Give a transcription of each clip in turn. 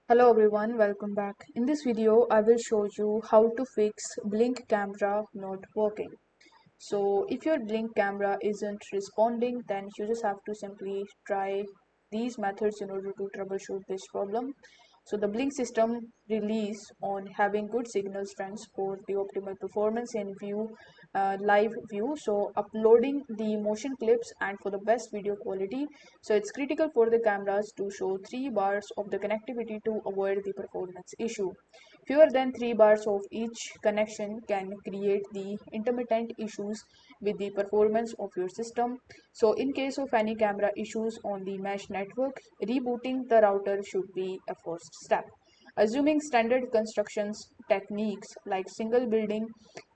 Hello everyone, welcome back. In this video, I will show you how to fix blink camera not working. So if your blink camera isn't responding, then you just have to simply try these methods in order to troubleshoot this problem. So the blink system relies on having good signal strengths for the optimal performance in live view. So uploading the motion clips and for the best video quality. So it's critical for the cameras to show 3 bars of the connectivity to avoid the performance issue. Fewer than 3 bars of each connection can create the intermittent issues with the performance of your system. So in case of any camera issues on the mesh network, rebooting the router should be a first step. Assuming standard constructions techniques like single building,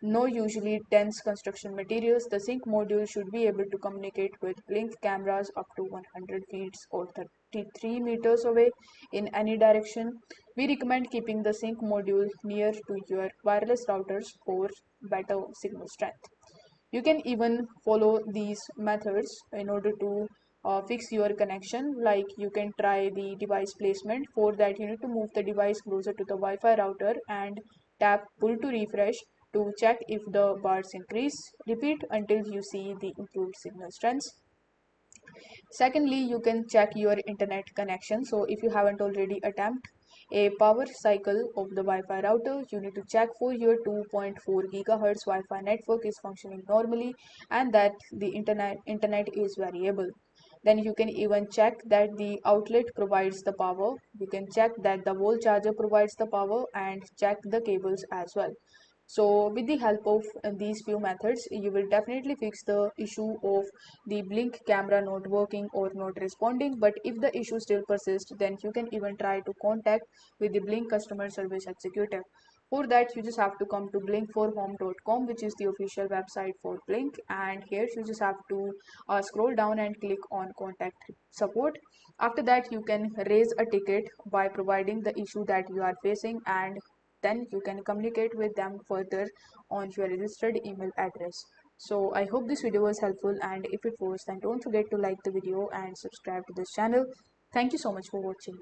no usually dense construction materials, the sync module should be able to communicate with blink cameras up to 100 feet or 33 meters away in any direction. We recommend keeping the sync module near to your wireless routers for better signal strength. You can even follow these methods in order to fix your connection. Like you can try the device placement. For that, you need to move the device closer to the Wi-Fi router and tap pull to refresh to check if the bars increase. Repeat until you see the improved signal strengths. Secondly, you can check your internet connection. So if you haven't already attempted a power cycle of the Wi-Fi router, you need to check for your 2.4 gigahertz Wi-Fi network is functioning normally and that the internet is variable. Then you can even check that the outlet provides the power. You can check that the wall charger provides the power and check the cables as well. So with the help of these few methods, you will definitely fix the issue of the blink camera not working or not responding. But if the issue still persists, then you can even try to contact with the blink customer service executive. For that, you just have to come to blinkforhome.com, which is the official website for Blink. And here you just have to scroll down and click on contact support. After that, you can raise a ticket by providing the issue that you are facing, and then you can communicate with them further on your registered email address. So I hope this video was helpful, and if it was, then don't forget to like the video and subscribe to this channel. Thank you so much for watching.